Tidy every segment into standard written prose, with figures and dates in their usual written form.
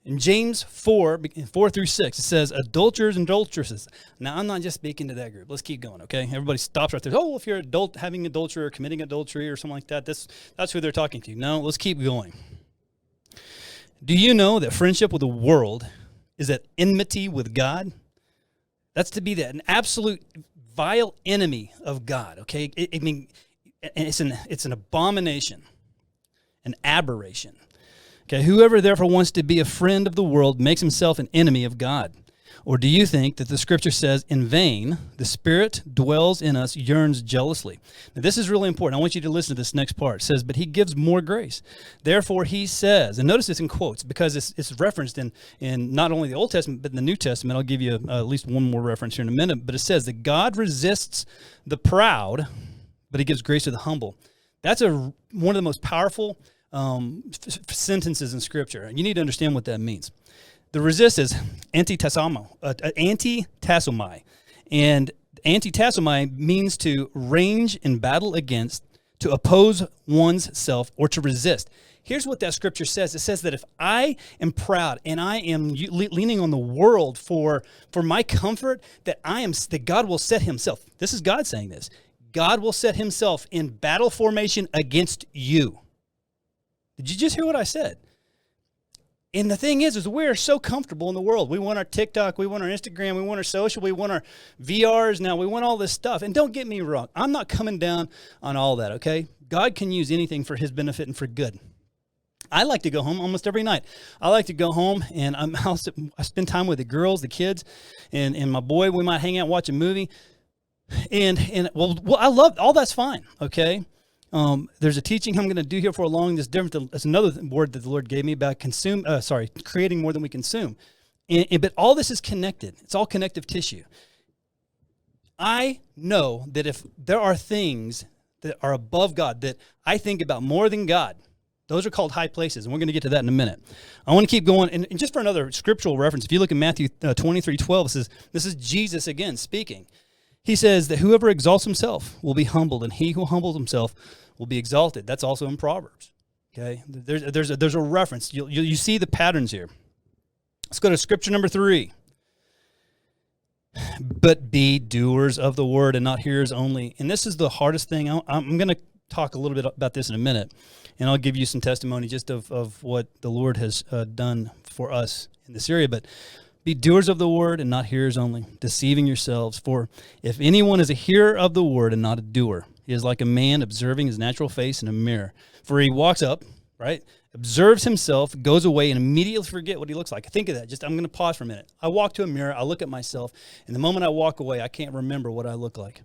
In James 4 through 6, it says, adulterers and adulteresses. Now, I'm not just speaking to that group. Let's keep going, okay? Everybody stops right there. Oh, if you're having adultery or committing adultery or something like that, that's who they're talking to. No, let's keep going. Do you know that friendship with the world is at enmity with God? That's to be an absolute vile enemy of God, okay? It's an abomination, an aberration. Okay, whoever therefore wants to be a friend of the world makes himself an enemy of God. Or do you think that the scripture says, in vain, the Spirit dwells in us, yearns jealously? Now, this is really important. I want you to listen to this next part. It says, but he gives more grace. Therefore, he says, and notice this in quotes because it's referenced in not only the Old Testament, but in the New Testament. I'll give you at least one more reference here in a minute. But it says that God resists the proud, but he gives grace to the humble. That's one of the most powerful sentences in Scripture. And you need to understand what that means. The resist is antitasomai. And antitasomai means to range in battle against, to oppose one's self, or to resist. Here's what that scripture says. It says that if I am proud and I am leaning on the world for my comfort, that God will set himself. This is God saying this. God will set himself in battle formation against you. Did you just hear what I said? And the thing is we're so comfortable in the world. We want our TikTok, we want our Instagram, we want our social, we want our VRs now, we want all this stuff. And don't get me wrong, I'm not coming down on all that, okay? God can use anything for his benefit and for good. I like to go home almost every night. I like to go home and I spend time with the girls, the kids, and my boy. We might hang out, watch a movie. And I love, all that's fine, okay? There's a teaching I'm going to do here for long. That's another word that the Lord gave me about creating more than we consume. But all this is connected. It's all connective tissue. I know that if there are things that are above God that I think about more than God, those are called high places, and we're going to get to that in a minute. I want to keep going, and just for another scriptural reference, if you look at Matthew 23:12, it says, this is Jesus again speaking. He says that whoever exalts himself will be humbled, and he who humbles himself will be exalted. That's also in Proverbs. Okay, there's a reference. You see the patterns here. Let's go to scripture number 3. But be doers of the word and not hearers only. And this is the hardest thing. I'm going to talk a little bit about this in a minute, and I'll give you some testimony just of what the Lord has done for us in this area. But be doers of the word and not hearers only, deceiving yourselves. For if anyone is a hearer of the word and not a doer, he is like a man observing his natural face in a mirror. For he walks up, right, observes himself, goes away, and immediately forget what he looks like. Think of that. I'm going to pause for a minute. I walk to a mirror, I look at myself, and the moment I walk away, I can't remember what I look like.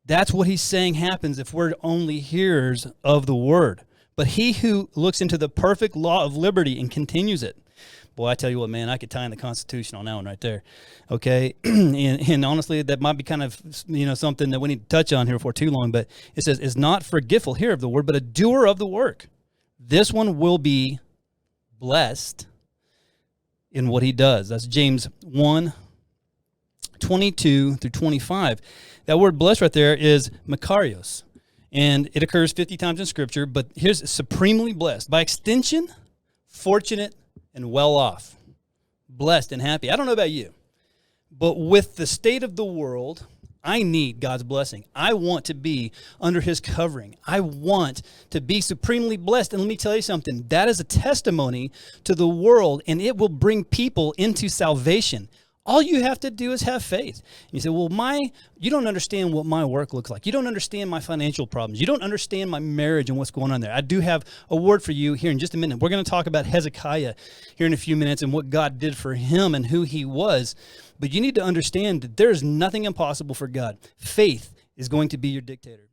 That's what he's saying happens if we're only hearers of the word. But he who looks into the perfect law of liberty and continues it. Boy, I tell you what, man, I could tie in the Constitution on that one right there. Okay, and honestly, that might be kind of something that we need to touch on here for too long. But it says, "Is not forgetful hearer of the word, but a doer of the work. This one will be blessed in what he does." That's James 1:22 through 25. That word "blessed" right there is makarios, and it occurs 50 times in Scripture. But here's supremely blessed. By extension, fortunate and well off, blessed and happy. I don't know about you, but with the state of the world, I need God's blessing. I want to be under his covering. I want to be supremely blessed. And let me tell you something, that is a testimony to the world, and it will bring people into salvation. All you have to do is have faith. You say, well, you don't understand what my work looks like. You don't understand my financial problems. You don't understand my marriage and what's going on there. I do have a word for you here in just a minute. We're going to talk about Hezekiah here in a few minutes and what God did for him and who he was. But you need to understand that there is nothing impossible for God. Faith is going to be your dictator.